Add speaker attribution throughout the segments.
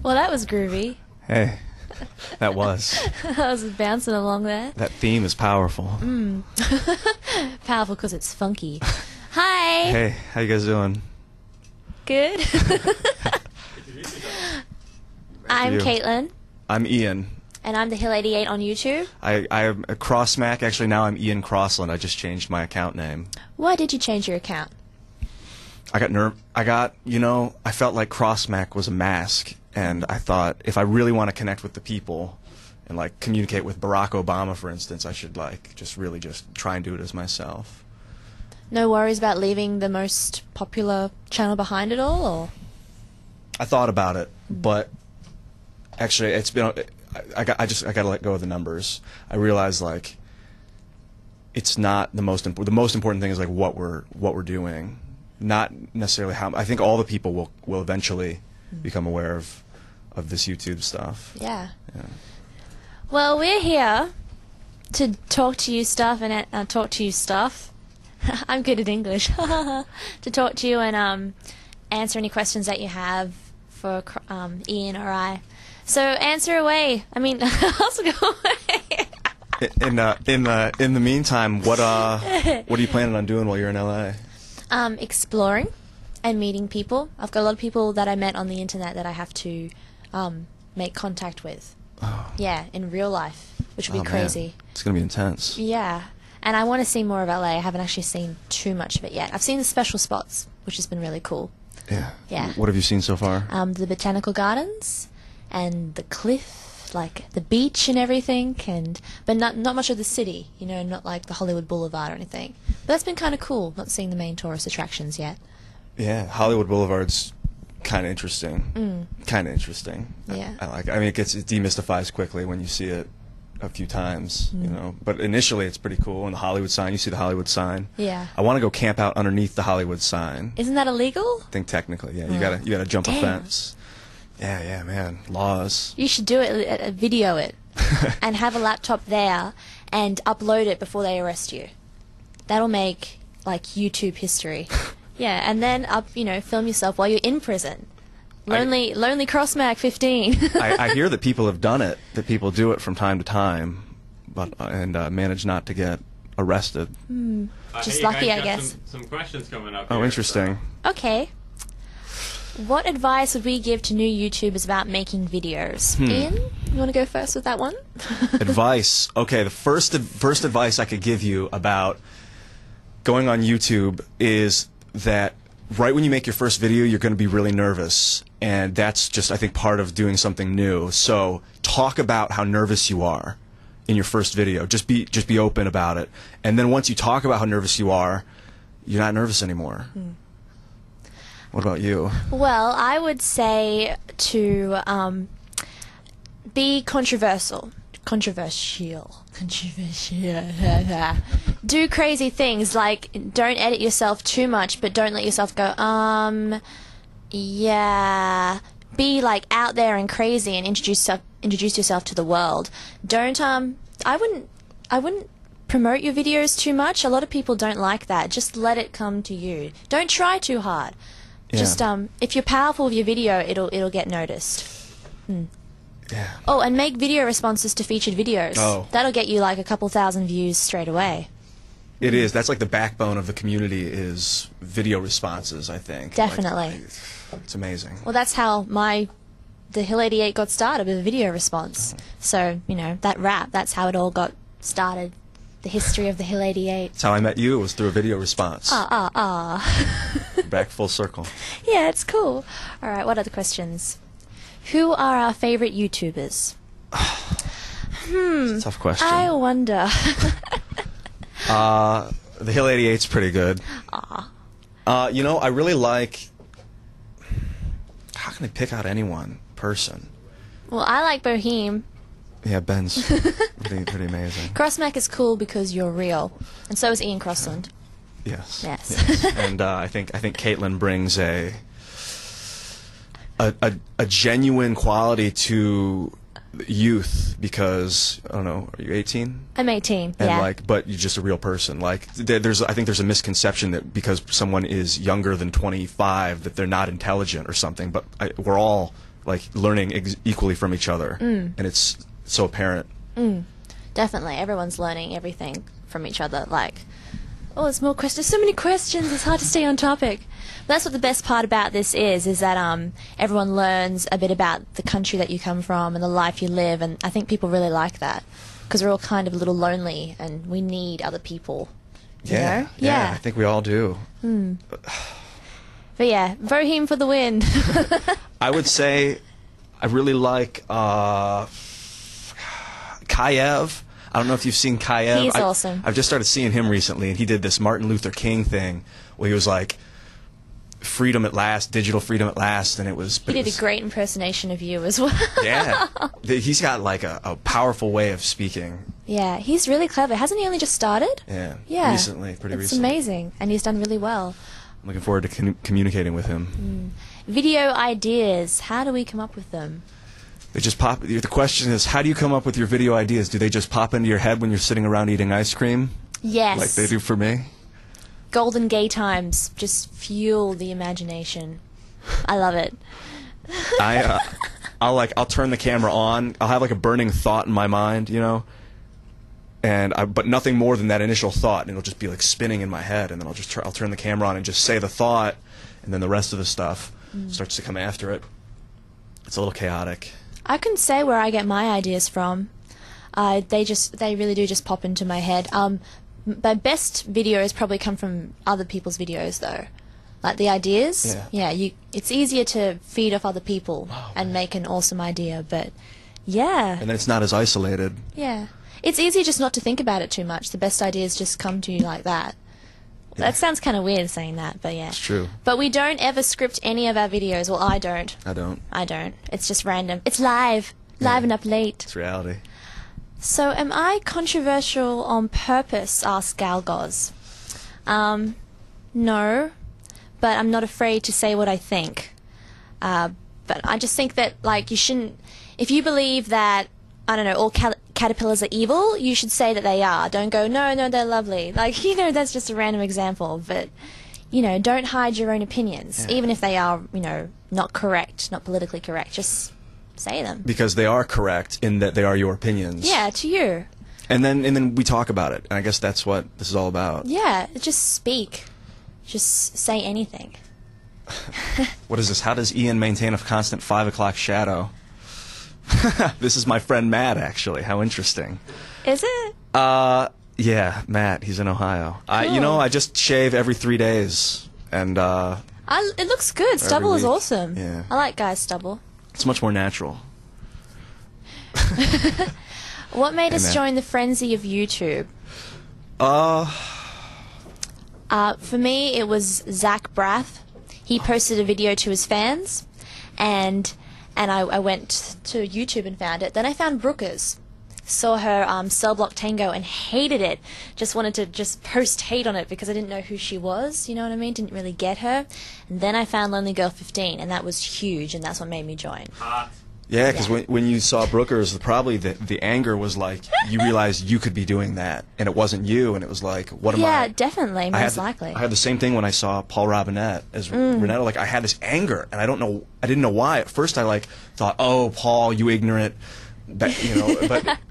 Speaker 1: Well, that was groovy.
Speaker 2: Hey, that was.
Speaker 1: I was bouncing along there.
Speaker 2: That theme is powerful.
Speaker 1: Powerful because it's funky. Hi.
Speaker 2: Hey, how you guys doing?
Speaker 1: Good. I'm
Speaker 2: you.
Speaker 1: Caitlin.
Speaker 2: I'm Ian.
Speaker 1: And I'm TheHill88 on YouTube.
Speaker 2: I'm a Crossmack. Actually, now I'm Ian Crossland. I just changed my account name.
Speaker 1: Why did you change your account?
Speaker 2: I felt like Crossmack was a mask, and I thought if I really want to connect with the people and like communicate with Barack Obama, for instance, I should just try and do it as myself.
Speaker 1: No worries about leaving the most popular channel behind it all, or?
Speaker 2: I thought about it, but actually, it's been. I got to let go of the numbers. I realized it's not the most important. The most important thing is what we're doing, not necessarily how. I think all the people will eventually become aware of this YouTube stuff.
Speaker 1: Yeah. Well, we're here to talk to you stuff and talk to you stuff. I'm good at English. To talk to you and answer any questions that you have for Ian or I. So answer away. I mean, also go away.
Speaker 2: In the meantime, what are you planning on doing while you're in LA?
Speaker 1: Exploring and meeting people. I've got a lot of people that I met on the internet that I have to make contact with.
Speaker 2: Oh.
Speaker 1: Yeah, in real life, which would be crazy.
Speaker 2: Man. It's gonna be intense.
Speaker 1: Yeah, and I want to see more of LA. I haven't actually seen too much of it yet. I've seen the special spots, which has been really cool.
Speaker 2: Yeah.
Speaker 1: Yeah.
Speaker 2: What have you seen so far?
Speaker 1: The botanical gardens and the cliff, like the beach and everything, but not much of the city. You know, not like the Hollywood Boulevard or anything. But that's been kind of cool. Not seeing the main tourist attractions yet.
Speaker 2: Yeah, Hollywood Boulevard's kind of interesting. Kind of interesting.
Speaker 1: Yeah.
Speaker 2: I like. I mean, it demystifies quickly when you see it a few times. You know, but initially it's pretty cool. And the Hollywood sign, you see the Hollywood sign.
Speaker 1: Yeah.
Speaker 2: I want to go camp out underneath the Hollywood sign.
Speaker 1: Isn't that illegal?
Speaker 2: I think technically, yeah. You gotta jump a fence. Yeah, man. Laws.
Speaker 1: You should do it, video it, and have a laptop there and upload it before they arrest you. That'll make YouTube history. Yeah, and then film yourself while you're in prison. Lonely Crossmack 15.
Speaker 2: I hear that people have done it. That people do it from time to time, and manage not to get arrested.
Speaker 1: Just lucky, I guess.
Speaker 3: Some questions coming up.
Speaker 2: Oh,
Speaker 3: here,
Speaker 2: interesting.
Speaker 3: So.
Speaker 1: Okay. What advice would we give to new YouTubers about making videos? Ian, you want to go first with that one?
Speaker 2: Advice. Okay, the first advice I could give you about going on YouTube is that right when you make your first video, you're going to be really nervous, and that's just, I think, part of doing something new. So talk about how nervous you are in your first video. Just be open about it, and then once you talk about how nervous you are, you're not nervous anymore. What about you? Well,
Speaker 1: I would say to be controversial. Do crazy things, like don't edit yourself too much, but don't let yourself go, yeah. Be out there and crazy and introduce yourself to the world. Don't I wouldn't promote your videos too much. A lot of people don't like that. Just let it come to you. Don't try too hard.
Speaker 2: Yeah.
Speaker 1: Just if you're powerful with your video, it'll get noticed.
Speaker 2: Yeah.
Speaker 1: Oh, and make video responses to featured videos.
Speaker 2: Oh.
Speaker 1: That'll get you a couple thousand views straight away.
Speaker 2: It is. That's the backbone of the community is video responses, I think.
Speaker 1: Definitely.
Speaker 2: It's amazing.
Speaker 1: Well, that's how TheHill88 got started, with a video response. So, that rap, that's how it all got started. The history of TheHill88.
Speaker 2: That's how I met you. It was through a video response. Back full circle.
Speaker 1: Yeah, it's cool. All right, what other questions? Who are our favorite YouTubers?
Speaker 2: It's a tough question.
Speaker 1: I wonder.
Speaker 2: TheHill88's pretty good. I really like... How can I pick out person?
Speaker 1: Well, I like Boheme.
Speaker 2: Yeah, Ben's pretty amazing.
Speaker 1: Crossmack is cool because you're real, and so is Ian Crossland.
Speaker 2: Yes.
Speaker 1: Yes.
Speaker 2: And I think Caitlin brings a genuine quality to youth because I don't know. Are you 18?
Speaker 1: I'm 18.
Speaker 2: And
Speaker 1: yeah.
Speaker 2: but you're just a real person. I think there's a misconception that because someone is younger than 25 that they're not intelligent or something. But we're all like learning equally from each other, and it's so apparent.
Speaker 1: Definitely, everyone's learning everything from each other. Like, oh, there's more questions. So many questions. It's hard to stay on topic. But that's what the best part about this is that everyone learns a bit about the country that you come from and the life you live, and I think people really like that because we're all kind of a little lonely and we need other people. You know?
Speaker 2: Yeah, I think we all do.
Speaker 1: But yeah, Bohem for the win.
Speaker 2: I would say I really like Kayev. I don't know if you've seen Kayev.
Speaker 1: He's awesome.
Speaker 2: I've just started seeing him recently, and he did this Martin Luther King thing where he was like, freedom at last, digital freedom at last, and it was...
Speaker 1: He did a great impersonation of you as well.
Speaker 2: Yeah. He's got like a powerful way of speaking.
Speaker 1: Yeah, he's really clever. Hasn't he only just started?
Speaker 2: Yeah. Recently, pretty recently.
Speaker 1: It's amazing, and he's done really well.
Speaker 2: I'm looking forward to communicating with him.
Speaker 1: Video ideas. How do we come up with them?
Speaker 2: They just pop. The question is, how do you come up with your video ideas? Do they just pop into your head when you're sitting around eating ice cream?
Speaker 1: Yes.
Speaker 2: Like they do for me?
Speaker 1: Golden gay times just fuel the imagination. I love it.
Speaker 2: I'll turn the camera on. I'll have like a burning thought in my mind, you know, but nothing more than that initial thought, and it'll just be like spinning in my head, and then I'll turn the camera on and just say the thought, and then the rest of the stuff starts to come after it. It's a little chaotic.
Speaker 1: I couldn't say where I get my ideas from. They really do just pop into my head. My best videos probably come from other people's videos, though. Like the ideas. Yeah. It's easier to feed off other people and make an awesome idea, but yeah.
Speaker 2: And then it's not as isolated.
Speaker 1: Yeah. It's easier just not to think about it too much. The best ideas just come to you like that. Yeah. That sounds kind of weird saying that, but yeah.
Speaker 2: It's true.
Speaker 1: But we don't ever script any of our videos. Well, I don't.
Speaker 2: I don't.
Speaker 1: It's just random. It's live. Live and up late.
Speaker 2: It's reality.
Speaker 1: So, am I controversial on purpose? Asked Galgoz. No, but I'm not afraid to say what I think. But I just think that, like, you shouldn't... If you believe that, I don't know, all caterpillars are evil, you should say that they are. Don't go, no, they're lovely. Like, you know, that's just a random example. But, you know, don't hide your own opinions, even if they are, you know, not correct, not politically correct. Just say them. Because
Speaker 2: they are correct in that they are your opinions.
Speaker 1: Yeah, to you.
Speaker 2: And then we talk about it. And I guess that's what this is all about.
Speaker 1: Yeah, just speak. Just say anything.
Speaker 2: What is this? How does Ian maintain a constant 5 o'clock shadow? This is my friend Matt, actually. How interesting.
Speaker 1: Is it?
Speaker 2: Yeah, Matt. He's in Ohio.
Speaker 1: Cool.
Speaker 2: You know, I just shave every 3 days, and
Speaker 1: it looks good. Stubble is awesome.
Speaker 2: Yeah.
Speaker 1: I like guys' stubble.
Speaker 2: It's much more natural.
Speaker 1: What made us join the frenzy of YouTube? For me, it was Zach Braff. He posted a video to his fans, and I went to YouTube and found it. Then I found Brookers, saw her Cell Block Tango and hated it. Just wanted to just post hate on it because I didn't know who she was, you know what I mean? Didn't really get her. And then I found Lonely Girl 15, and that was huge, and that's what made me join.
Speaker 2: Yeah, because when you saw Brookers, probably the anger was like, you realized you could be doing that, and it wasn't you, and it was like, what am I?
Speaker 1: Yeah, definitely, most likely.
Speaker 2: I had the same thing when I saw Paul Robinette as Renetta. Like, I had this anger, and I didn't know why. At first, I thought, oh, Paul, you ignorant. But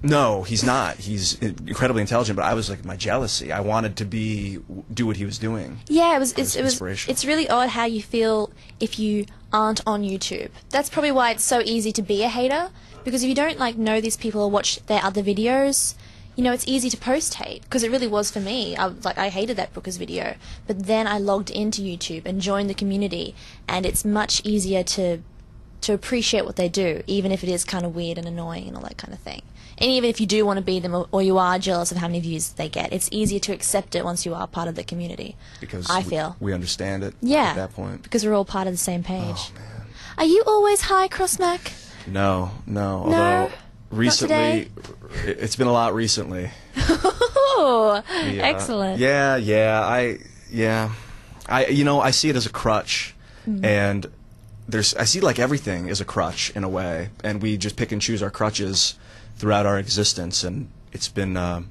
Speaker 2: no, he's not. He's incredibly intelligent. But I was like, my jealousy. I wanted to do what he was doing.
Speaker 1: Yeah, it's really odd how you feel if you aren't on YouTube. That's probably why it's so easy to be a hater, because if you don't know these people or watch their other videos, you know, it's easy to post hate, because it really was for me. I hated that Brookers video, but then I logged into YouTube and joined the community, and it's much easier to appreciate what they do, even if it is kind of weird and annoying and all that kind of thing. And even if you do want to be them, or you are jealous of how many views they get, it's easier to accept it once you are part of the community.
Speaker 2: Because
Speaker 1: I feel
Speaker 2: we understand it
Speaker 1: at
Speaker 2: that point.
Speaker 1: Because we're all part of the same page.
Speaker 2: Oh, man.
Speaker 1: Are you always high, Crossmack?
Speaker 2: No. Although recently, it's been a lot recently.
Speaker 1: Oh, excellent.
Speaker 2: I see it as a crutch, and I see everything is a crutch in a way, and we just pick and choose our crutches throughout our existence. And it's been I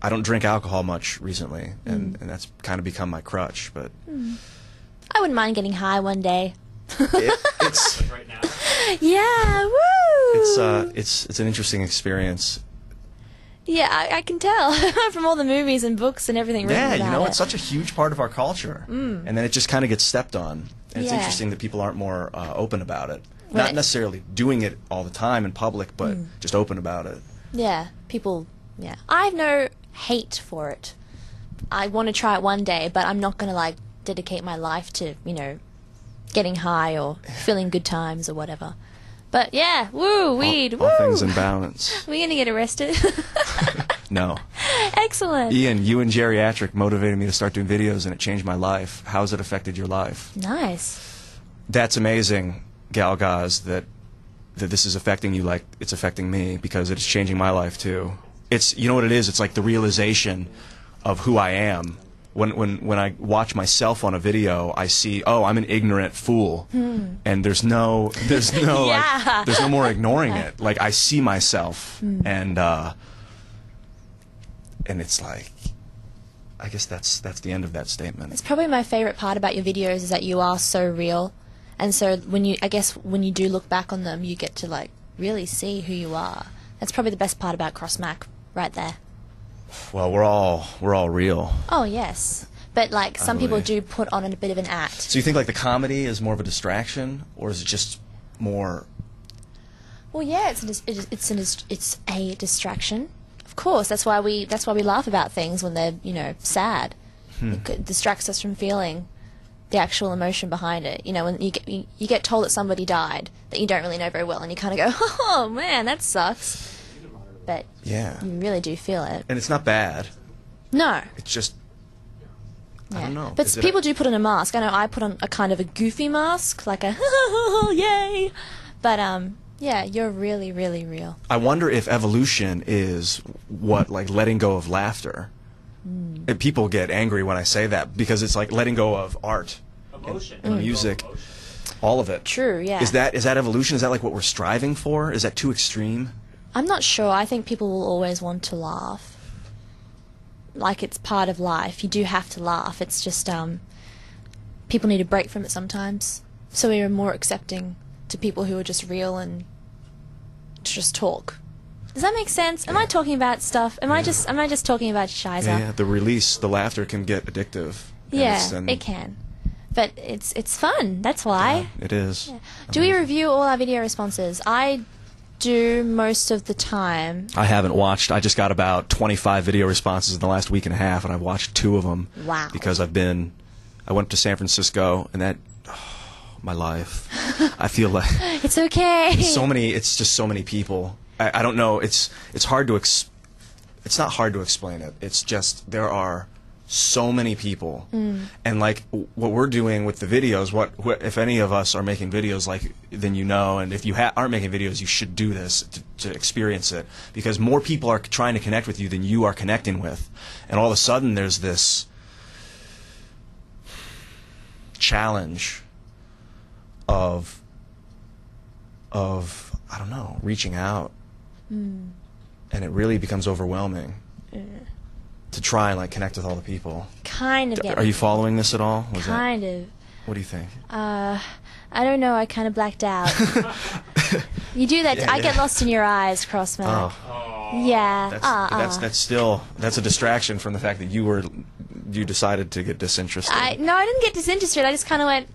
Speaker 2: don't drink alcohol much recently, and that's kind of become my crutch. But
Speaker 1: I wouldn't mind getting high one day.
Speaker 2: It's
Speaker 3: right now.
Speaker 1: Yeah, woo!
Speaker 2: It's an interesting experience.
Speaker 1: Yeah, I can tell from all the movies and books and everything written
Speaker 2: Yeah,
Speaker 1: about
Speaker 2: you know,
Speaker 1: it.
Speaker 2: it's such a huge part of our culture, and then it just kind of gets stepped on. And it's
Speaker 1: Yeah.
Speaker 2: interesting that people aren't more open about it.
Speaker 1: Well,
Speaker 2: Not necessarily doing it all the time in public, but just open about it.
Speaker 1: Yeah, people. Yeah, I have no hate for it. I want to try it one day, but I'm not going to like dedicate my life to getting high or feeling good times or whatever. But yeah, woo, weed, woo.
Speaker 2: All things in balance.
Speaker 1: We're gonna get arrested.
Speaker 2: No.
Speaker 1: Excellent.
Speaker 2: Ian, you and geriatric motivated me to start doing videos, and it changed my life. How has it affected your life?
Speaker 1: Nice.
Speaker 2: That's amazing, Gal Gaz, that this is affecting you like it's affecting me, because it's changing my life too. It's, you know what it is? It's like the realization of who I am. When I watch myself on a video, I see, oh, I'm an ignorant fool, and there's no
Speaker 1: Yeah.
Speaker 2: like, there's no more ignoring it. Like, I see myself, and it's like, I guess that's the end of that statement.
Speaker 1: It's probably my favorite part about your videos is that you are so real, and so when you do look back on them, you get to like really see who you are. That's probably the best part about Crossmack, right there.
Speaker 2: Well, we're all real.
Speaker 1: Oh yes, but like some people do put on a bit of an act.
Speaker 2: So you think like the comedy is more of a distraction, or is it just more?
Speaker 1: Well, yeah, it's a distraction. Of course, that's why we laugh about things when they're sad. It distracts us from feeling the actual emotion behind it. You know, when you get told that somebody died that you don't really know very well, and you kind of go, "Oh man, that sucks." But
Speaker 2: Yeah.
Speaker 1: you really do feel it.
Speaker 2: And it's not bad.
Speaker 1: No.
Speaker 2: It's just, I don't know.
Speaker 1: But people do put on a mask. I know I put on a kind of a goofy mask, like a yay. But yeah, you're really, really real.
Speaker 2: I wonder if evolution is what, like letting go of laughter. And people get angry when I say that, because it's like letting go of art, and music, all of it.
Speaker 1: True, yeah.
Speaker 2: Is that evolution? Is that like what we're striving for? Is that too extreme?
Speaker 1: I'm not sure. I think people will always want to laugh. Like it's part of life. You do have to laugh. It's just people need a break from it sometimes. So we are more accepting to people who are just real and just talk. Does that make sense? Am I talking about stuff? Am I just talking about shiza?
Speaker 2: Yeah, the release, the laughter can get addictive.
Speaker 1: Yeah, it can. But it's fun. That's why.
Speaker 2: Yeah, it is.
Speaker 1: Yeah. Do we review all our video responses? I do most of the time.
Speaker 2: I haven't watched. I just got about 25 video responses in the last week and a half, and I've watched 2 of them.
Speaker 1: Wow.
Speaker 2: Because I went to San Francisco, and that, my life. I feel like
Speaker 1: It's okay.
Speaker 2: it's just so many people. I don't know. It's hard to it's not hard to explain it. It's just there are so many people, and like what we're doing with the videos. What if any of us are making videos, like then you know, and if you aren't making videos, you should do this to experience it, because more people are trying to connect with you than you are connecting with, and all of a sudden there's this challenge of I don't know, reaching out, and it really becomes overwhelming. To try and like connect with all the people.
Speaker 1: Kind of.
Speaker 2: Are you following this at all?
Speaker 1: Kind of.
Speaker 2: What do you think?
Speaker 1: I don't know. I kind of blacked out. You do that. I get lost in your eyes, Crossmack.
Speaker 2: Oh.
Speaker 1: Yeah.
Speaker 2: That's a distraction from the fact that you decided to get disinterested.
Speaker 1: No, I didn't get disinterested. I just kind of went.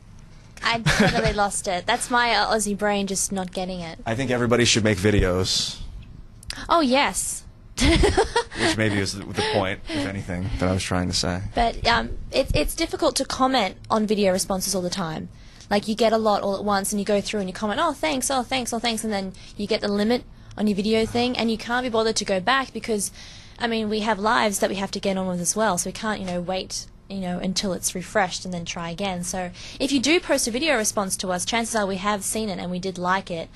Speaker 1: I totally lost it. That's my Aussie brain just not getting it.
Speaker 2: I think everybody should make videos.
Speaker 1: Oh yes.
Speaker 2: Which maybe is the point, if anything, that I was trying to say.
Speaker 1: But it's difficult to comment on video responses all the time. Like you get a lot all at once, and you go through and you comment, oh thanks, oh thanks, oh thanks, and then you get the limit on your video thing, and you can't be bothered to go back because, I mean, we have lives that we have to get on with as well, so we can't, wait, until it's refreshed and then try again. So if you do post a video response to us, chances are we have seen it and we did like it.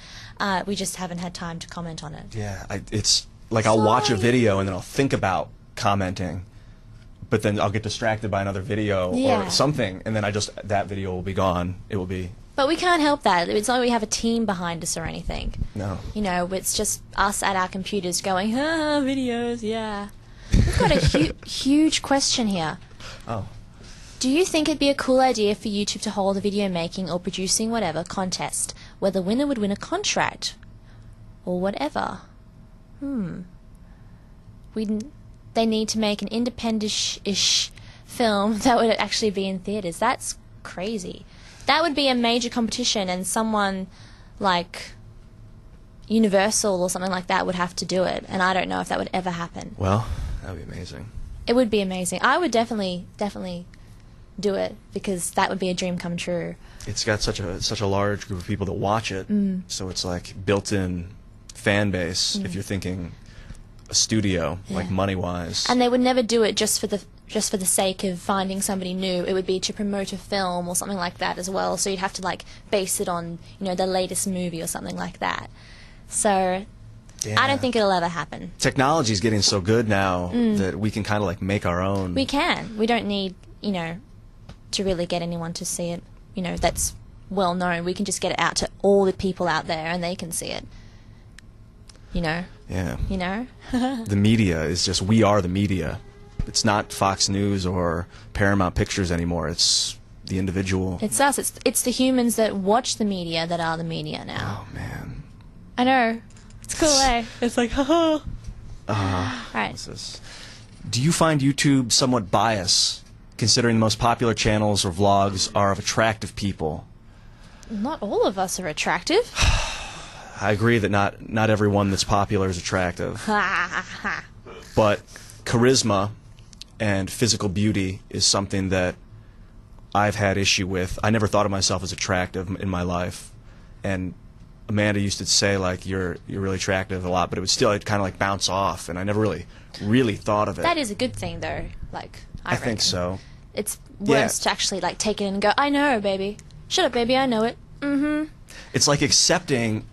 Speaker 1: We just haven't had time to comment on it.
Speaker 2: Yeah, it's like I'll watch a video and then I'll think about commenting, but then I'll get distracted by another video or something, and then that video will be gone. It will be.
Speaker 1: But we can't help that. It's not like we have a team behind us or anything.
Speaker 2: No.
Speaker 1: It's just us at our computers going, videos, yeah. We've got a huge question here.
Speaker 2: Oh.
Speaker 1: Do you think it'd be a cool idea for YouTube to hold a video making or producing whatever contest where the winner would win a contract or whatever. They need to make an independent-ish film that would actually be in theaters. That's crazy. That would be a major competition, and someone like Universal or something like that would have to do it, and I don't know if that would ever happen.
Speaker 2: Well, that would be amazing.
Speaker 1: It would be amazing. I would definitely do it, because that would be a dream come true.
Speaker 2: It's got such a large group of people that watch it, so it's like built-in fan base. If you're thinking a studio, like money-wise,
Speaker 1: and they would never do it just for the sake of finding somebody new. It would be to promote a film or something like that as well. So you'd have to like base it on, you know, the latest movie or something like that. So I don't think it'll ever happen.
Speaker 2: Technology's getting so good now that we can kind of like make our own.
Speaker 1: We can. We don't need, you know, to really get anyone to see it, you know, that's well known. We can just get it out to all the people out there and they can see it. You know?
Speaker 2: Yeah.
Speaker 1: You know?
Speaker 2: The media is just, we are the media. It's not Fox News or Paramount Pictures anymore. It's the individual.
Speaker 1: It's us. It's the humans that watch the media that are the media now.
Speaker 2: Oh, man.
Speaker 1: I know. It's cool, eh? It's like, haha. Right.
Speaker 2: What's this? Do you find YouTube somewhat biased, considering the most popular channels or vlogs are of attractive people?
Speaker 1: Not all of us are attractive.
Speaker 2: I agree that not everyone that's popular is attractive. But charisma and physical beauty is something that I've had issue with. I never thought of myself as attractive in my life, and Amanda used to say like you're really attractive a lot, but it would still kind of like bounce off, and I never really thought of it.
Speaker 1: That is a good thing though. Like I
Speaker 2: think so.
Speaker 1: It's worse to actually like take it in and go, I know, baby. Shut up, baby. I know it.
Speaker 2: It's like accepting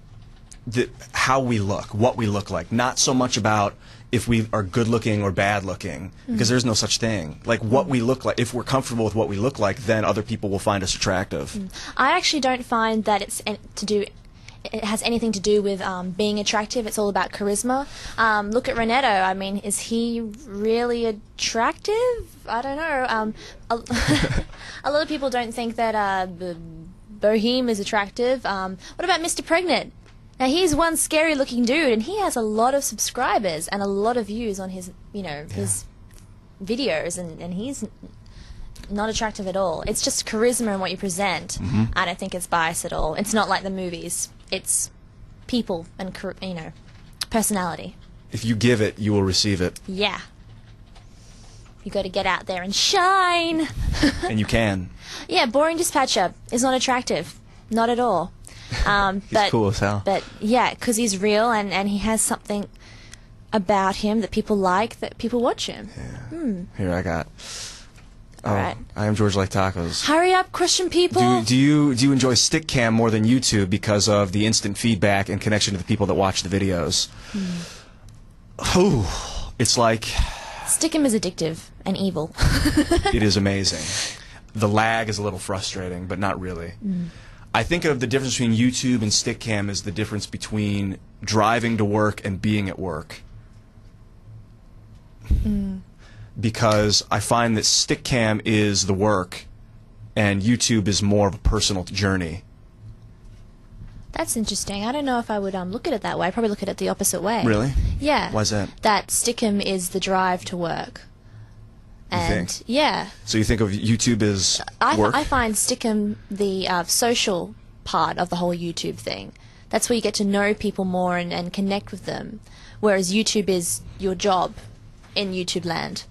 Speaker 2: how we look, what we look like, not so much about if we are good looking or bad looking, because there's no such thing. Like what we look like, if we're comfortable with what we look like, then other people will find us attractive.
Speaker 1: I actually don't find that it has anything to do with being attractive. It's all about charisma. Look at Renato. I mean, is he really attractive? I don't know. A lot of people don't think that Boheme is attractive. What about Mr. Pregnant? Now, he's one scary-looking dude, and he has a lot of subscribers and a lot of views on his, his videos, and he's not attractive at all. It's just charisma and what you present. I don't think it's bias at all. It's not like the movies. It's people and, personality.
Speaker 2: If you give it, you will receive it.
Speaker 1: Yeah. You got to get out there and shine.
Speaker 2: And you can.
Speaker 1: Yeah, boring dispatcher is not attractive. Not at all.
Speaker 2: He's cool as hell.
Speaker 1: But yeah, because he's real and he has something about him that people like, that people watch him.
Speaker 2: Yeah. Here I got.
Speaker 1: All right.
Speaker 2: I am George Like Tacos.
Speaker 1: Hurry up, Christian people.
Speaker 2: Do you enjoy Stickcam more than YouTube because of the instant feedback and connection to the people that watch the videos? Oh, it's like
Speaker 1: Stick'em is addictive and evil.
Speaker 2: It is amazing. The lag is a little frustrating, but not really. I think of the difference between YouTube and Stickcam as the difference between driving to work and being at work. Because I find that Stickcam is the work and YouTube is more of a personal journey.
Speaker 1: That's interesting. I don't know if I would look at it that way. I'd probably look at it the opposite way.
Speaker 2: Really?
Speaker 1: Yeah.
Speaker 2: Why's that?
Speaker 1: That Stick'em is the drive to work. And
Speaker 2: think?
Speaker 1: yeah.
Speaker 2: So you think of YouTube as work?
Speaker 1: I find Stick'em the social part of the whole YouTube thing. That's where you get to know people more and connect with them. Whereas YouTube is your job in YouTube land,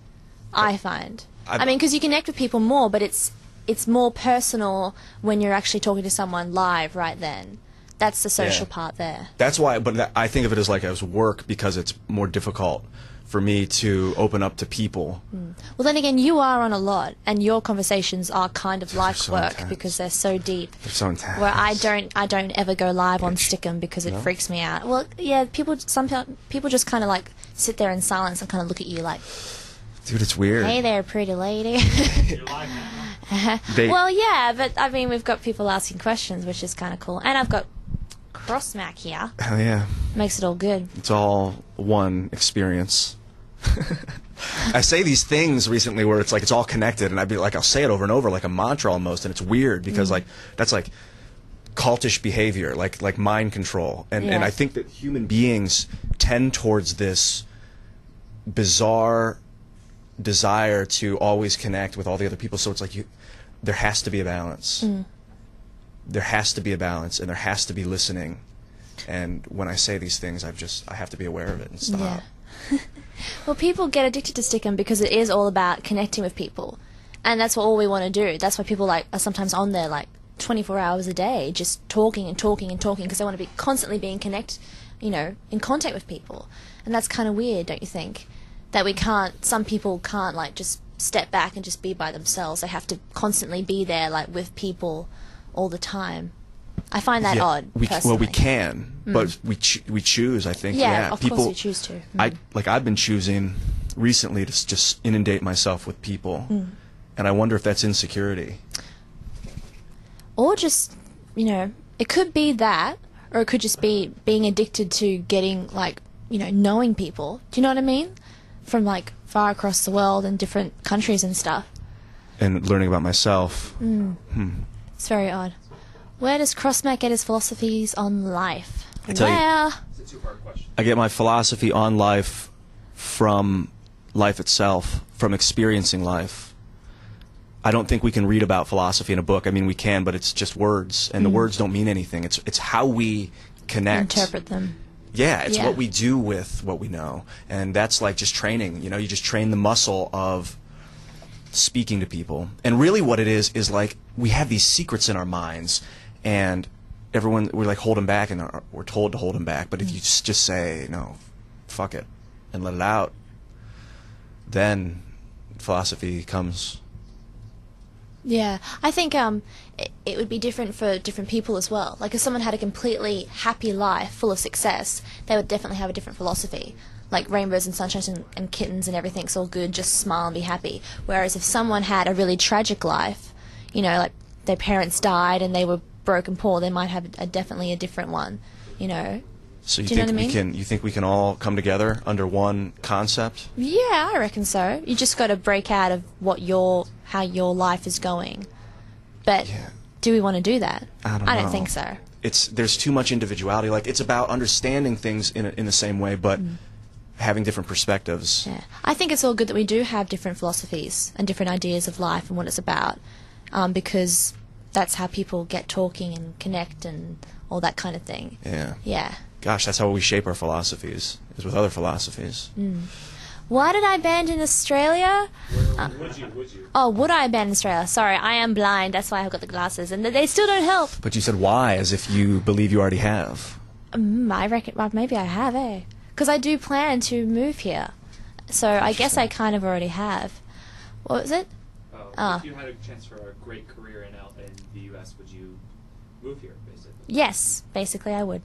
Speaker 1: I find. I mean, because you connect with people more, but it's more personal when you're actually talking to someone live right then. That's the social part there.
Speaker 2: That's why, but I think of it as work because it's more difficult for me to open up to people.
Speaker 1: Well, then again, you are on a lot, and your conversations are kind of like
Speaker 2: so
Speaker 1: work
Speaker 2: intense.
Speaker 1: because they're so deep.
Speaker 2: They're so intense.
Speaker 1: Where I don't ever go live on Stick'em because it freaks me out. Well, yeah, people just kind of like sit there in silence and kind of look at you like,
Speaker 2: dude, it's weird.
Speaker 1: Hey there, pretty lady. Well, yeah, but I mean, we've got people asking questions, which is kind of cool, and I've got Crossmack here.
Speaker 2: Hell yeah.
Speaker 1: Makes it all good.
Speaker 2: It's all one experience. I say these things recently where it's like it's all connected, and I'll say it over and over like a mantra almost, and it's weird because like that's like cultish behavior, like mind control, and I think that human beings tend towards this bizarre desire to always connect with all the other people. So it's like there has to be a balance. There has to be a balance, and there has to be listening. And when I say these things, I have to be aware of it and stop.
Speaker 1: Yeah. Well, people get addicted to Stickum because it is all about connecting with people, and that's what all we want to do. That's why people are sometimes on there 24 hours a day, just talking and talking and talking, because they want to be constantly being in contact with people. And that's kind of weird, don't you think? That some people can't just step back and just be by themselves. They have to constantly be there with people all the time. I find that odd, personally.
Speaker 2: Well, we can, but we choose, I think.
Speaker 1: Yeah, of
Speaker 2: people,
Speaker 1: course we choose to.
Speaker 2: I've been choosing recently to just inundate myself with people, and I wonder if that's insecurity.
Speaker 1: Or just, it could be that, or it could just be being addicted to getting, knowing people. Do you know what I mean? From, far across the world and different countries and stuff.
Speaker 2: And learning about myself.
Speaker 1: It's very odd. Where does Crossmack get his philosophies on life?
Speaker 2: It's a two-part question. I get my philosophy on life from life itself, from experiencing life. I don't think we can read about philosophy in a book. I mean, we can, but it's just words, and the words don't mean anything. It's how we connect.
Speaker 1: Interpret them.
Speaker 2: Yeah, it's what we do with what we know, and that's like just training. You just train the muscle of speaking to people. And really what it is we have these secrets in our minds, and we're hold them back, and we're told to hold them back. But if you just say, no, fuck it, and let it out, then philosophy comes.
Speaker 1: Yeah, I think it would be different for different people as well. If someone had a completely happy life, full of success, they would definitely have a different philosophy. Like rainbows and sunshine and kittens and everything's all good, just smile and be happy. Whereas if someone had a really tragic life, their parents died and they were broke and poor, they might have definitely a different one,
Speaker 2: So
Speaker 1: Do you know what I mean?
Speaker 2: You think we can all come together under one concept?
Speaker 1: Yeah, I reckon so. You just got to break out of how your life is going. But do we want to do that?
Speaker 2: I don't
Speaker 1: think so.
Speaker 2: There's too much individuality. It's about understanding things in the same way, but having different perspectives.
Speaker 1: Yeah, I think it's all good that we do have different philosophies and different ideas of life and what it's about, because that's how people get talking and connect and all that kind of thing.
Speaker 2: Yeah.
Speaker 1: Yeah.
Speaker 2: Gosh, that's how we shape our philosophies, is with other philosophies.
Speaker 1: Why did I abandon Australia?
Speaker 3: Would you?
Speaker 1: Oh, would I abandon Australia? Sorry, I am blind. That's why I've got the glasses, and they still don't help.
Speaker 2: But you said why, as if you believe you already have.
Speaker 1: I reckon maybe I have, because I do plan to move here. So I guess I kind of already have. What was it?
Speaker 3: If you had a chance for a great career in the U.S., would you move here, basically?
Speaker 1: Yes, basically I would.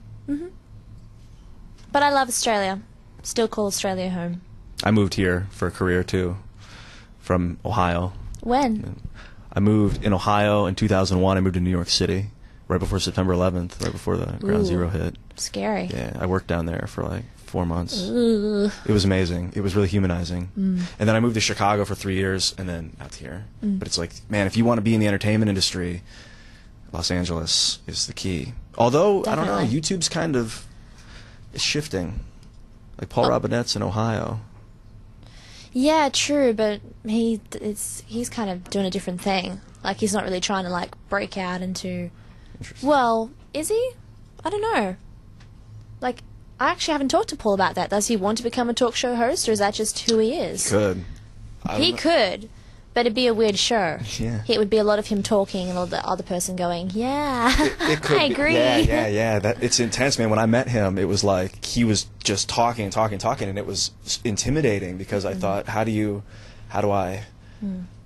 Speaker 1: But I love Australia. Still call Australia home.
Speaker 2: I moved here for a career, too, from Ohio.
Speaker 1: When?
Speaker 2: I moved in Ohio in 2001. I moved to New York City right before September 11th, right before the Ground Zero hit.
Speaker 1: Scary.
Speaker 2: Yeah, I worked down there for 4 months.
Speaker 1: Ooh.
Speaker 2: It was amazing. It was really humanizing. And then I moved to Chicago for 3 years, and then out here. But it's man, if you want to be in the entertainment industry, Los Angeles is the key. Although,
Speaker 1: Definitely.
Speaker 2: I don't know, YouTube's kind of shifting. Paul Robinette's in Ohio.
Speaker 1: Yeah, true, but he's kind of doing a different thing. He's not really trying to break out into. Well, is he? I don't know. I actually haven't talked to Paul about that. Does he want to become a talk show host, or is that just who he is?
Speaker 2: He could.
Speaker 1: He could, but it'd be a weird show.
Speaker 2: Yeah.
Speaker 1: It would be a lot of him talking and all the other person going, yeah,
Speaker 2: It could
Speaker 1: I agree.
Speaker 2: Yeah. It's intense, man. When I met him, it was he was just talking, and it was intimidating because I thought, how do I?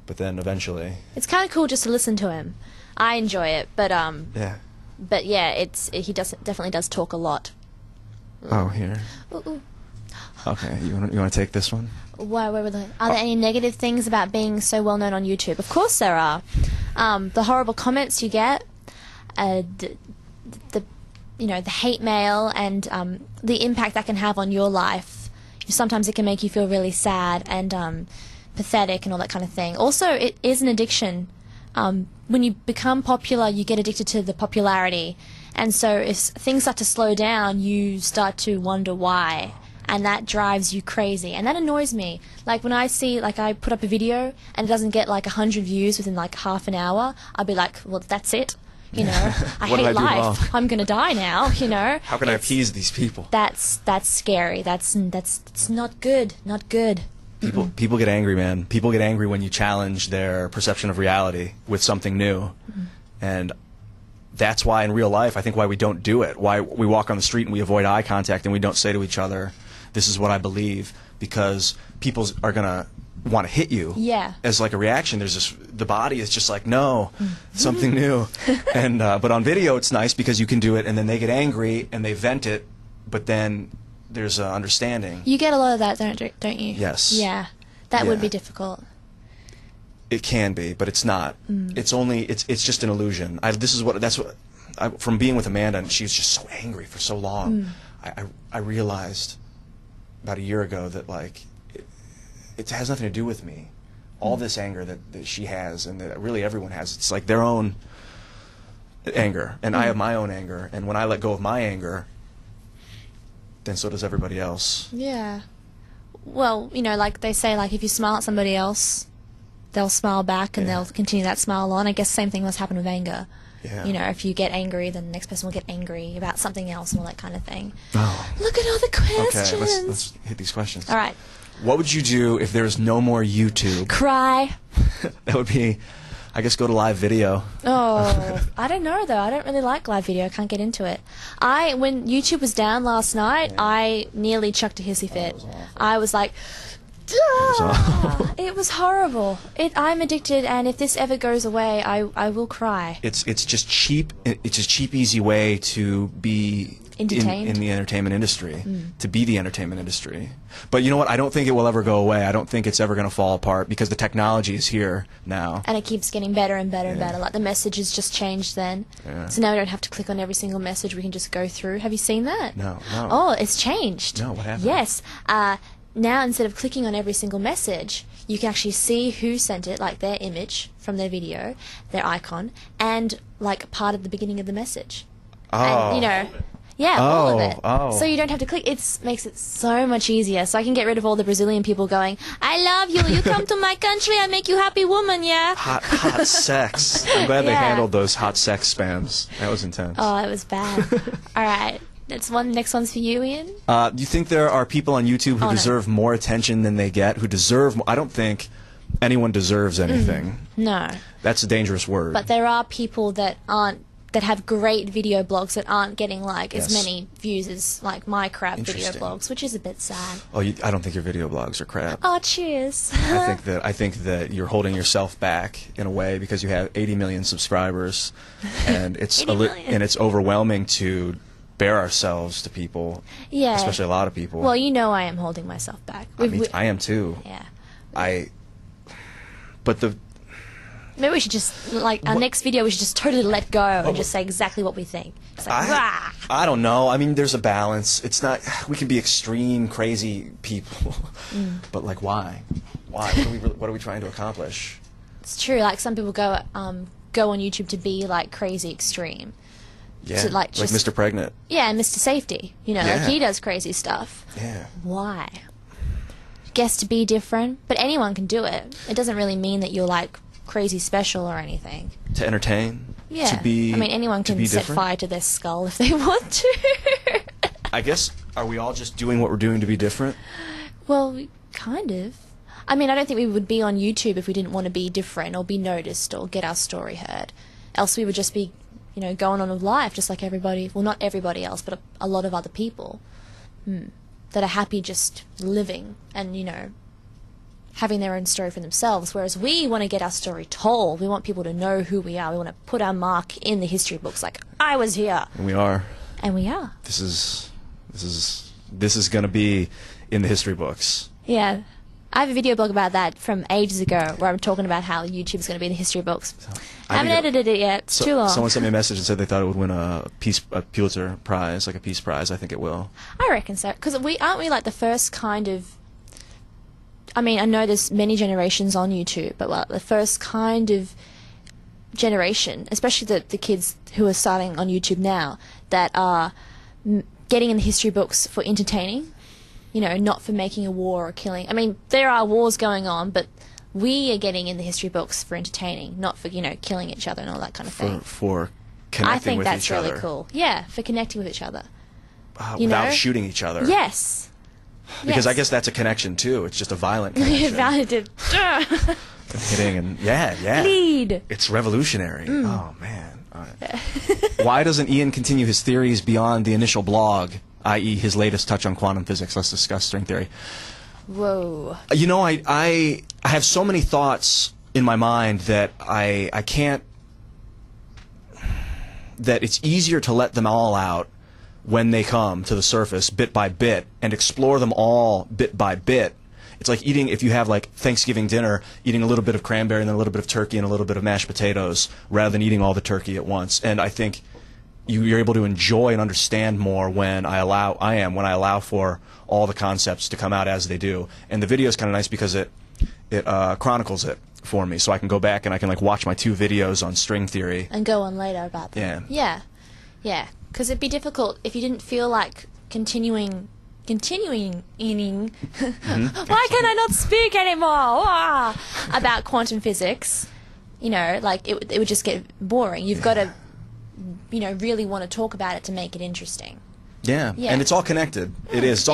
Speaker 2: But then eventually,
Speaker 1: it's kind of cool just to listen to him. I enjoy it, but
Speaker 2: yeah.
Speaker 1: But yeah, he definitely does talk a lot.
Speaker 2: Oh, here.
Speaker 1: Ooh.
Speaker 2: Okay, you want to take this one?
Speaker 1: Are there any negative things about being so well known on YouTube? Of course there are. The horrible comments you get, the hate mail, and the impact that can have on your life. Sometimes it can make you feel really sad and pathetic and all that kind of thing. Also, it is an addiction. when you become popular, you get addicted to the popularity. And so if things start to slow down, you start to wonder why. And that drives you crazy. And that annoys me. Like, when I see, like, I put up a video and it doesn't get, like, 100 views within, like, half an hour, I'll be like, well, that's it. You know, I
Speaker 2: What did
Speaker 1: hate
Speaker 2: I do wrong?
Speaker 1: life. I'm going to die now, you know.
Speaker 2: How can I appease these people?
Speaker 1: That's scary. That's not good. Not good.
Speaker 2: People get angry, man. People get angry when you challenge their perception of reality with something new. And that's why in real life, I think why we don't do it. Why we walk on the street and we avoid eye contact and we don't say to each other, this is what I believe, because people are going to want to hit you.
Speaker 1: Yeah.
Speaker 2: As like a reaction. The body is just like, no, something new. And but on video it's nice because you can do it and then they get angry and they vent it, but then there's understanding.
Speaker 1: You get a lot of that, don't you?
Speaker 2: Yes.
Speaker 1: Yeah. That would
Speaker 2: Yeah.
Speaker 1: be difficult.
Speaker 2: It can be, but it's not. It's only it's just an illusion. From being with Amanda, and she was just so angry for so long. I realized about a year ago that like it has nothing to do with me. All this anger that she has and that really everyone has, it's like their own anger, and I have my own anger. And when I let go of my anger, then so does everybody else.
Speaker 1: Yeah. Well, you know, like they say, like if you smile at somebody else, they'll smile back and they'll continue that smile on. I guess the same thing must happen with anger.
Speaker 2: Yeah.
Speaker 1: You know, if you get angry, then the next person will get angry about something else and all that kind of thing.
Speaker 2: Oh.
Speaker 1: Look at all the questions.
Speaker 2: Okay, let's hit these questions.
Speaker 1: All right.
Speaker 2: What would you do if there's no more YouTube?
Speaker 1: Cry.
Speaker 2: That would be, I guess, go to live video.
Speaker 1: Oh, I don't know though. I don't really like live video. I can't get into it. When YouTube was down last night, I nearly chucked a hissy fit. I was like, it was horrible. I'm addicted, and if this ever goes away, I will cry.
Speaker 2: It's just cheap. It's a cheap, easy way to be
Speaker 1: Entertained?
Speaker 2: in the entertainment industry. To be the entertainment industry. But you know what? I don't think it will ever go away. I don't think it's ever going to fall apart because the technology is here now.
Speaker 1: And it keeps getting better and better and better. Like the messages just changed then.
Speaker 2: Yeah.
Speaker 1: So now we don't have to click on every single message. We can just go through. Have you seen that?
Speaker 2: No.
Speaker 1: Oh, it's changed.
Speaker 2: No, what happened?
Speaker 1: Yes. Now instead of clicking on every single message, you can actually see who sent it, like their image from their video, their icon, and like part of the beginning of the message.
Speaker 2: Oh.
Speaker 1: And, you know, yeah, all of it.
Speaker 2: Oh.
Speaker 1: So you don't have to click. It makes it so much easier. So I can get rid of all the Brazilian people going, I love you. You come to my country. I make you happy woman, yeah?
Speaker 2: Hot sex. I'm glad they
Speaker 1: Yeah.
Speaker 2: handled those hot sex spams. That was intense.
Speaker 1: Oh, it was bad. All right. Next one's for you, Ian.
Speaker 2: Do you think there are people on YouTube who
Speaker 1: no.
Speaker 2: deserve more attention than they get? Who deserve? I don't think anyone deserves anything.
Speaker 1: No.
Speaker 2: That's a dangerous word.
Speaker 1: But there are people that have great video blogs that aren't getting like as
Speaker 2: Yes.
Speaker 1: many views as like my crap video
Speaker 2: Interesting.
Speaker 1: blogs, which is a bit sad.
Speaker 2: Oh, I don't think your video blogs are crap.
Speaker 1: Oh, cheers.
Speaker 2: I think that you're holding yourself back in a way because you have 80 million subscribers, and it's
Speaker 1: 80 million.
Speaker 2: and it's overwhelming to bare ourselves to people,
Speaker 1: Yeah.
Speaker 2: especially a lot of people.
Speaker 1: Well, you know I am holding myself back.
Speaker 2: I am too.
Speaker 1: Yeah.
Speaker 2: But
Speaker 1: Maybe we should just, like, our next video, we should just totally let go and just say exactly what we think. It's like, rah!
Speaker 2: I don't know. I mean, there's a balance. It's not. We can be extreme, crazy people, but like, why? Why? What are we trying to accomplish?
Speaker 1: It's true. Like, some people go on YouTube to be, like, crazy extreme.
Speaker 2: Yeah,
Speaker 1: To, like, just-
Speaker 2: Mr. Pregnant.
Speaker 1: Yeah, and Mr. Safety. You know, like,
Speaker 2: Yeah.
Speaker 1: he does crazy stuff.
Speaker 2: Yeah.
Speaker 1: Why? Guess to be different, but anyone can do it. It doesn't really mean that you're, like, crazy special or anything.
Speaker 2: To entertain.
Speaker 1: Yeah.
Speaker 2: To be.
Speaker 1: I mean, anyone
Speaker 2: to
Speaker 1: can
Speaker 2: be
Speaker 1: set
Speaker 2: different?
Speaker 1: fire to their skull if they want to.
Speaker 2: I guess. Are we all just doing what we're doing to be different?
Speaker 1: Well, kind of. I mean, I don't think we would be on YouTube if we didn't want to be different or be noticed or get our story heard. Else we would just be, you know, going on with life just like everybody. Well, not everybody else, but a lot of other people that are happy just living and, you know, having their own story for themselves. Whereas we want to get our story told. We want people to know who we are. We want to put our mark in the history books like, I was here.
Speaker 2: And we are.
Speaker 1: And we are.
Speaker 2: This is going to be in the history books.
Speaker 1: Yeah. I have a video blog about that from ages ago where I'm talking about how YouTube's going to be in the history books. I haven't edited it yet. It's too long.
Speaker 2: Someone sent me a message and said they thought it would win a Pulitzer Prize, like a Peace Prize. I think it will.
Speaker 1: I reckon so. Because aren't we like the first kind of... I mean, I know there's many generations on YouTube, but the first kind of generation, especially the kids who are starting on YouTube now, that are getting in the history books for entertaining, you know, not for making a war or killing. I mean, there are wars going on, but we are getting in the history books for entertaining, not for, you know, killing each other and all that kind of thing.
Speaker 2: For connecting with each other.
Speaker 1: I think that's really cool. Yeah, for connecting with each other.
Speaker 2: Without shooting each other.
Speaker 1: Yes.
Speaker 2: Because
Speaker 1: yes.
Speaker 2: I guess that's a connection too. It's just a violent connection.
Speaker 1: Validated.
Speaker 2: Hitting and yeah.
Speaker 1: Lead.
Speaker 2: It's revolutionary. Oh man. All right. Why doesn't Ian continue his theories beyond the initial blog, i.e., his latest touch on quantum physics? Let's discuss string theory.
Speaker 1: Whoa.
Speaker 2: You know, I have so many thoughts in my mind that I can't. That it's easier to let them all out when they come to the surface bit by bit and explore them all bit by bit. It's like eating, if you have like Thanksgiving dinner, eating a little bit of cranberry and then a little bit of turkey and a little bit of mashed potatoes rather than eating all the turkey at once. And I think you're able to enjoy and understand more when I allow for all the concepts to come out as they do. And the video is kind of nice because it chronicles it for me, so I can go back and I can like watch my 2 videos on string theory
Speaker 1: and go on later about them. Yeah. Because it'd be difficult if you didn't feel like continuing eating. Why can I not speak anymore? About quantum physics. You know, like it would just get boring. You've got to, you know, really want to talk about it to make it interesting.
Speaker 2: Yeah, and it's all connected. It is.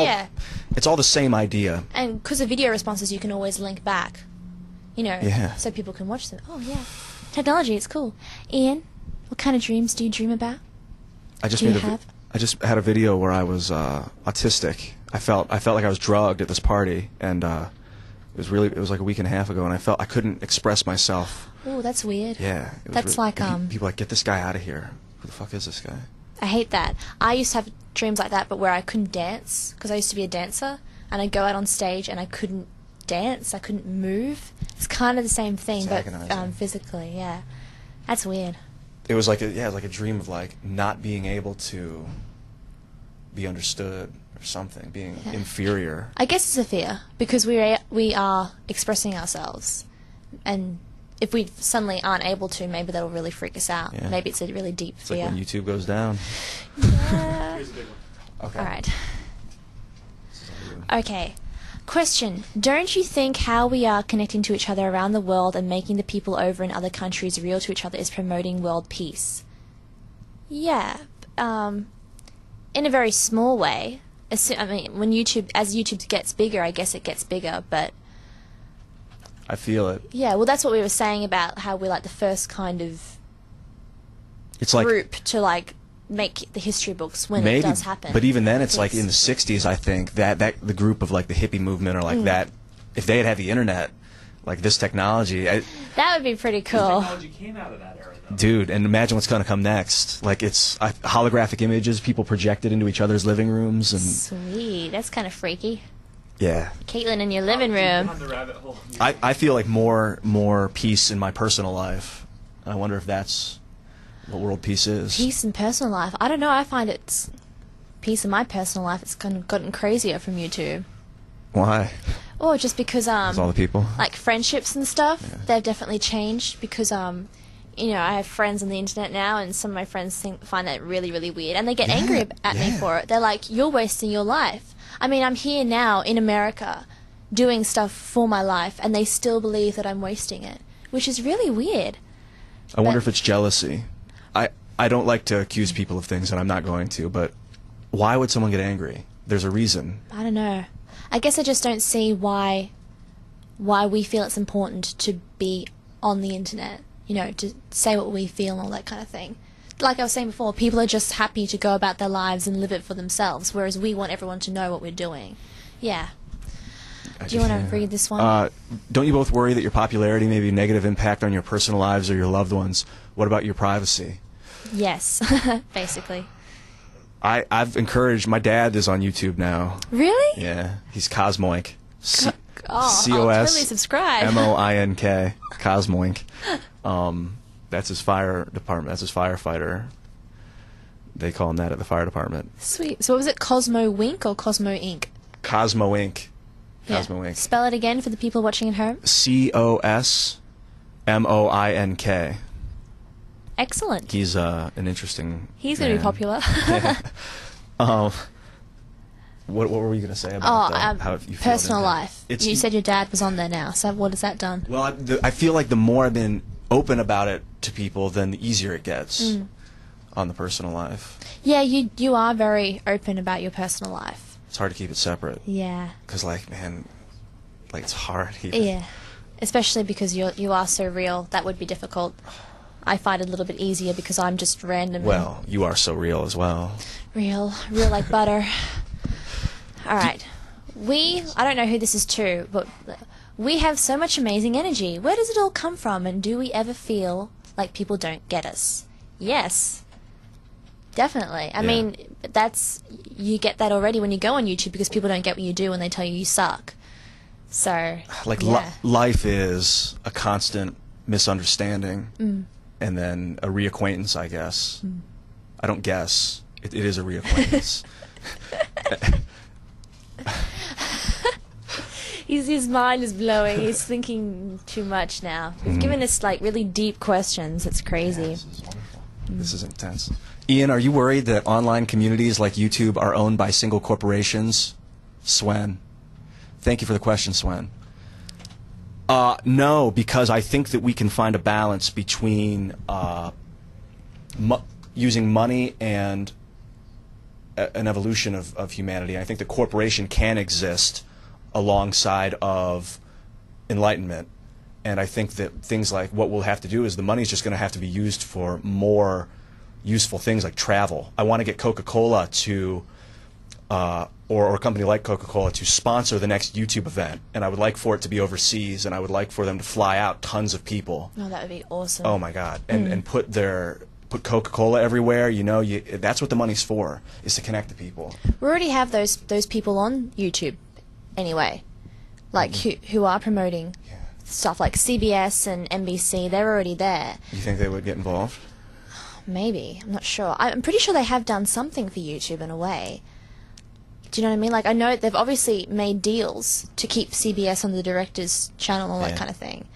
Speaker 2: It's all the same idea.
Speaker 1: And because of video responses, you can always link back. You know, so people can watch them. Oh yeah, technology, it's cool. Ian, what kind of dreams do you dream about?
Speaker 2: I just had a video where I was autistic. I felt like I was drugged at this party, and it was like a week and a half ago, and I felt I couldn't express myself.
Speaker 1: Oh, that's weird.
Speaker 2: Yeah,
Speaker 1: that's like
Speaker 2: people like, get this guy out of here. Who the fuck is this guy?
Speaker 1: I hate that. I used to have dreams like that, but where I couldn't dance because I used to be a dancer, and I'd go out on stage and I couldn't dance. I couldn't move. It's kind of the same thing, but physically. Yeah, that's weird.
Speaker 2: It was like a dream of like not being able to be understood or something, being inferior.
Speaker 1: I guess it's a fear because we are expressing ourselves, and if we suddenly aren't able to, maybe that'll really freak us out. Yeah. Maybe it's a really deep fear.
Speaker 2: It's like when YouTube goes down.
Speaker 1: Yeah.
Speaker 3: Here's a big one.
Speaker 2: Okay.
Speaker 1: All right. Okay. Question. Don't you think how we are connecting to each other around the world and making the people over in other countries real to each other is promoting world peace? Yeah. In a very small way. I mean, as YouTube gets bigger, I guess it gets bigger, but...
Speaker 2: I feel it.
Speaker 1: Yeah, well, that's what we were saying about how we're like the first kind of group to like make the history books when it does happen.
Speaker 2: But even then, it's like in the 60s, I think, that the group of like the hippie movement or like that, if they had the internet, like this technology...
Speaker 1: that would be pretty cool.
Speaker 3: Technology came out of that era, though.
Speaker 2: Dude, and imagine what's going to come next. Like, it's holographic images, people projected into each other's living rooms. And
Speaker 1: sweet. That's kind of freaky.
Speaker 2: Yeah.
Speaker 1: Caitlin in your living room.
Speaker 3: Down the rabbit hole.
Speaker 2: I feel like more peace in my personal life. I wonder if that's what world peace is.
Speaker 1: Peace in personal life. I don't know. I find it's peace in my personal life. It's kind of gotten crazier from YouTube.
Speaker 2: Why?
Speaker 1: Oh, just because
Speaker 2: all the people.
Speaker 1: Like friendships and stuff, they've definitely changed because you know, I have friends on the internet now, and some of my friends find that really, really weird, and they get angry at me for it. They're like, "You're wasting your life." I mean, I'm here now in America doing stuff for my life, and they still believe that I'm wasting it, which is really weird.
Speaker 2: I wonder if it's jealousy. I don't like to accuse people of things, and I'm not going to, but why would someone get angry? There's a reason.
Speaker 1: I don't know. I guess I just don't see why we feel it's important to be on the internet, you know, to say what we feel and all that kind of thing. Like I was saying before, people are just happy to go about their lives and live it for themselves, whereas we want everyone to know what we're doing. Yeah. Do you want to read this one?
Speaker 2: Don't you both worry that your popularity may be a negative impact on your personal lives or your loved ones? What about your privacy?
Speaker 1: Yes, basically.
Speaker 2: I've encouraged, my dad is on YouTube now.
Speaker 1: Really?
Speaker 2: Yeah, he's Cosmoink.
Speaker 1: I'll totally subscribe.
Speaker 2: Moink. Cosmoink. That's his fire department. That's his firefighter. They call him that at the fire department.
Speaker 1: Sweet. So what was it, Cosmo Wink or Cosmo Inc?
Speaker 2: Cosmo Inc. Cosmo Inc.
Speaker 1: Spell it again for the people watching at home.
Speaker 2: COSMOINK.
Speaker 1: Excellent.
Speaker 2: He's an interesting.
Speaker 1: He's going to be
Speaker 2: man.
Speaker 1: popular.
Speaker 2: What were we going to say about how you feel
Speaker 1: personal
Speaker 2: about
Speaker 1: life.
Speaker 2: it?
Speaker 1: You said your dad was on there now, so what has that done?
Speaker 2: Well, I feel like the more I've been open about it to people, then the easier it gets on the personal life.
Speaker 1: Yeah, you are very open about your personal life.
Speaker 2: It's hard to keep it separate.
Speaker 1: Yeah.
Speaker 2: Because, like, man, like, it's hard.
Speaker 1: Yeah. Especially because you are so real. That would be difficult. I find it a little bit easier because I'm just random.
Speaker 2: Well, you are so real as well.
Speaker 1: Real like butter. All right. I don't know who this is to, but we have so much amazing energy. Where does it all come from, and do we ever feel like people don't get us? Yes. Definitely. I mean, you get that already when you go on YouTube because people don't get what you do when they tell you you suck. So,
Speaker 2: like,
Speaker 1: yeah.
Speaker 2: Life is a constant misunderstanding and then a reacquaintance, I guess. I don't guess. It is a reacquaintance.
Speaker 1: His mind is blowing. He's thinking too much now. He's given us, like, really deep questions. It's crazy.
Speaker 2: Yeah, this is wonderful. This is intense. Ian, are you worried that online communities like YouTube are owned by single corporations? Swen. Thank you for the question, Swen. No, because I think that we can find a balance between using money and an evolution of humanity. I think the corporation can exist alongside of enlightenment. And I think that things like what we'll have to do is the money is just going to have to be used for more useful things like travel. I want to get Coca-Cola to, or a company like Coca-Cola to sponsor the next YouTube event. And I would like for it to be overseas, and I would like for them to fly out tons of people.
Speaker 1: Oh, that would be awesome.
Speaker 2: Oh, my God. And put Coca-Cola everywhere. You know, that's what the money's for, is to connect the people.
Speaker 1: We already have those people on YouTube anyway, like who are promoting stuff like CBS and NBC. They're already there.
Speaker 2: You think they would get involved?
Speaker 1: Maybe. I'm not sure. I'm pretty sure they have done something for YouTube in a way. Do you know what I mean? Like, I know they've obviously made deals to keep CBS on the director's channel and all that kind of thing.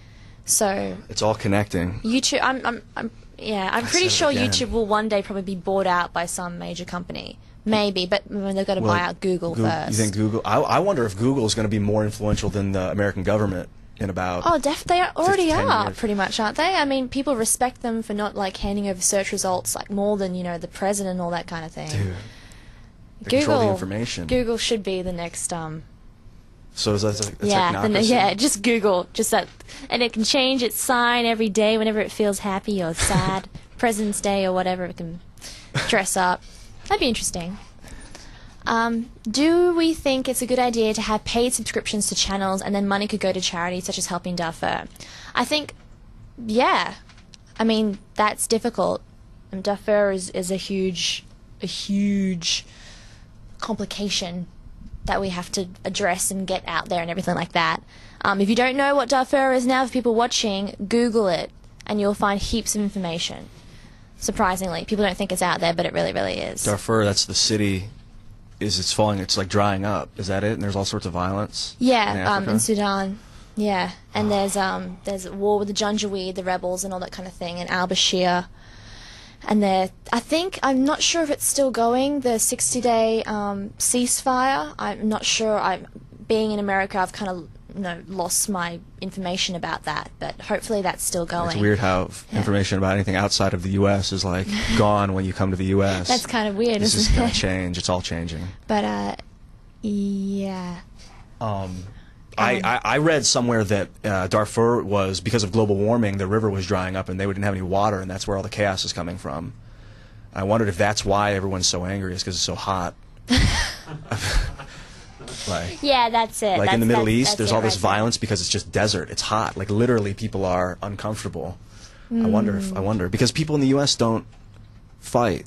Speaker 1: So
Speaker 2: it's all connecting.
Speaker 1: YouTube. I'm pretty sure YouTube will one day probably be bought out by some major company. Maybe, but they've got to buy out Google first.
Speaker 2: You think Google? I wonder if Google is going to be more influential than the American government in about.
Speaker 1: Oh, they already
Speaker 2: 10
Speaker 1: are
Speaker 2: years.
Speaker 1: pretty much, aren't they? I mean, people respect them for not like handing over search results like more than the president and all that kind of thing.
Speaker 2: Dude, they control the information.
Speaker 1: Google should be the next.
Speaker 2: So is that a
Speaker 1: technocracy? Just Google, just that, and it can change its sign every day whenever it feels happy or sad. President's Day or whatever, it can dress up. That'd be interesting. Do we think it's a good idea to have paid subscriptions to channels and then money could go to charities such as helping Darfur? I think, yeah. I mean, that's difficult. And Darfur is a huge complication that we have to address and get out there and everything like that. If you don't know what Darfur is now, for people watching, Google it and you'll find heaps of information. Surprisingly, people don't think it's out there, but it really, really is.
Speaker 2: Darfur, that's the city. It's falling. It's like drying up. Is that it? And there's all sorts of violence.
Speaker 1: Yeah, in Sudan. Yeah, and there's a war with the Janjaweed, the rebels, and all that kind of thing, and Al Bashir. And I'm not sure if it's still going. The 60-day ceasefire. I'm not sure. Being in America, I've kind of lost my information about that, but hopefully that's still going.
Speaker 2: It's weird how information about anything outside of the U.S. is like gone when you come to the U.S.
Speaker 1: That's kind of weird,
Speaker 2: this
Speaker 1: isn't
Speaker 2: is
Speaker 1: it?
Speaker 2: going to change. It's all changing.
Speaker 1: But yeah.
Speaker 2: I read somewhere that Darfur was, because of global warming, the river was drying up and they didn't have any water, and that's where all the chaos is coming from. I wondered if that's why everyone's so angry, is because it's so hot.
Speaker 1: Yeah, that's it.
Speaker 2: Like in the Middle East, there's all this violence because it's just desert. It's hot. Like literally, people are uncomfortable. I wonder because people in the U.S. don't fight.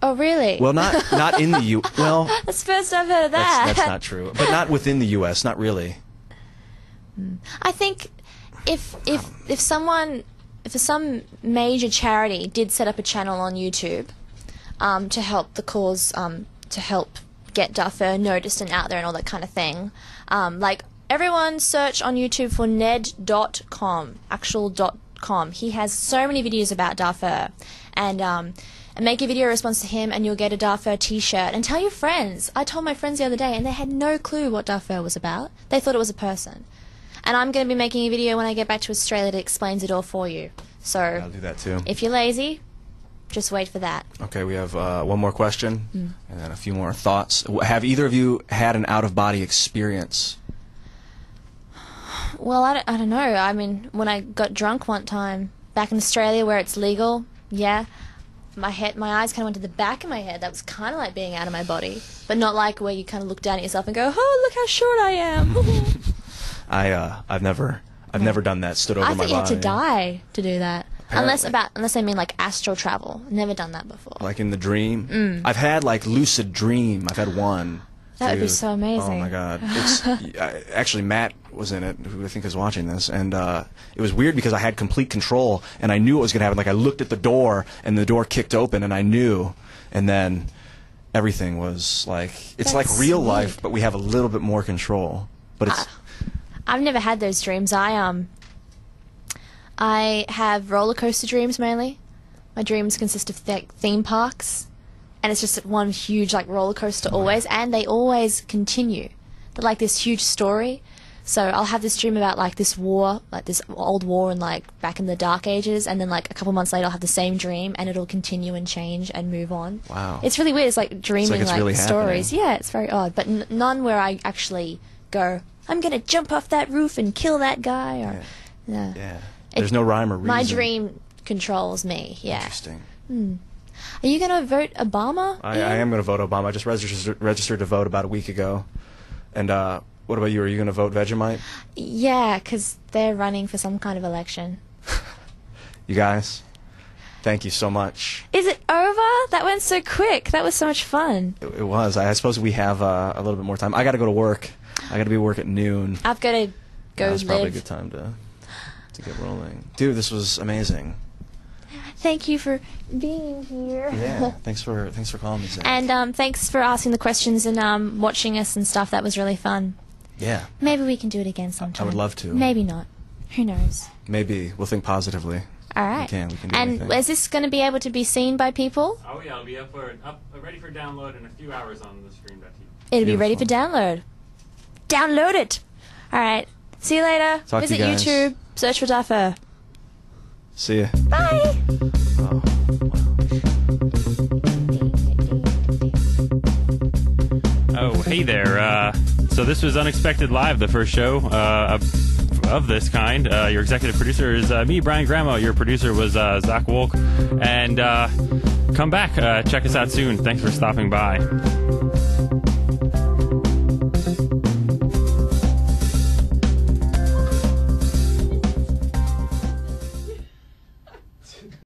Speaker 1: Oh, really?
Speaker 2: Well, not in the U. Well,
Speaker 1: that's the first I've heard of that.
Speaker 2: That's not true. But not within the U.S. Not really.
Speaker 1: I think if some major charity did set up a channel on YouTube to help the cause, to help get Darfur noticed and out there and all that kind of thing, like everyone search on YouTube for ned.com, actual TheHill88.com. He has so many videos about Darfur. And make a video response to him and you'll get a Darfur t-shirt. And tell your friends. I told my friends the other day and they had no clue what Darfur was about. They thought it was a person. And I'm going to be making a video when I get back to Australia that explains it all for you. So
Speaker 2: I'll do that too.
Speaker 1: if you're lazy, just wait for that.
Speaker 2: Okay, we have one more question and then a few more thoughts. Have either of you had an out-of-body experience?
Speaker 1: Well, I don't know. I mean, when I got drunk one time back in Australia where it's legal, yeah, my eyes kind of went to the back of my head. That was kind of like being out of my body, but not like where you kind of look down at yourself and go, "Oh, look how short I am."
Speaker 2: I've never done that. Stood over my body.
Speaker 1: I think you had to die to do that. Unless I mean like astral travel. Never done that before.
Speaker 2: Like in the dream? I've had like lucid dream. I've had one.
Speaker 1: That would be so amazing.
Speaker 2: Oh my god! It's actually Matt was in it, who I think is watching this, and it was weird because I had complete control and I knew what was going to happen. Like I looked at the door and the door kicked open and I knew, and then everything was like it's like real life, but we have a little bit more control. But it's
Speaker 1: I've never had those dreams. I have roller coaster dreams mainly. My dreams consist of theme parks, and it's just one huge like roller coaster always, and they always continue. They're like this huge story. So I'll have this dream about like this war, like this old war, and like back in the Dark Ages, and then like a couple months later I'll have the same dream, and it'll continue and change and move on.
Speaker 2: Wow,
Speaker 1: it's really weird. It's like dreaming
Speaker 2: it's
Speaker 1: like
Speaker 2: really
Speaker 1: stories.
Speaker 2: happening.
Speaker 1: Yeah, it's very odd, but none where I actually go, I'm gonna jump off that roof and kill that guy, or
Speaker 2: yeah. There's no rhyme or reason.
Speaker 1: My dream controls me. Yeah.
Speaker 2: Interesting.
Speaker 1: Are you gonna vote Obama?
Speaker 2: I am going to vote Obama. I just registered to vote about a week ago. And what about you? Are you going to vote Vegemite?
Speaker 1: Yeah, because they're running for some kind of election.
Speaker 2: You guys, thank you so much.
Speaker 1: Is it over? That went so quick. That was so much fun.
Speaker 2: It was. I suppose we have a little bit more time. I got to go to work. I got to be at work at noon.
Speaker 1: I've got to go
Speaker 2: That's
Speaker 1: live.
Speaker 2: probably a good time to get rolling. Dude, this was amazing.
Speaker 1: Thank you for being here.
Speaker 2: Yeah, thanks for calling me, Zach.
Speaker 1: And thanks for asking the questions and watching us and stuff. That was really fun.
Speaker 2: Yeah.
Speaker 1: Maybe we can do it again sometime.
Speaker 2: I would love to.
Speaker 1: Maybe not. Who knows?
Speaker 2: Maybe. We'll think positively.
Speaker 1: All right.
Speaker 2: We can do
Speaker 1: and
Speaker 2: anything.
Speaker 1: is this going to be able to be seen by people?
Speaker 3: Oh yeah, it'll be ready for download in a few hours on the stream.tv.
Speaker 1: It'll be ready
Speaker 2: Beautiful.
Speaker 1: for download. Download it. All right. See you later.
Speaker 2: Talk to
Speaker 1: Visit
Speaker 2: you guys.
Speaker 1: YouTube. Search for Darfur.
Speaker 2: See ya.
Speaker 1: Bye.
Speaker 2: Oh, wow.
Speaker 4: Oh, hey there. So this was Unexpected Live, the first show of this kind. Your executive producer is me, Brian Gramo. Your producer was Zach Wolk. And come back. Check us out soon. Thanks for stopping by.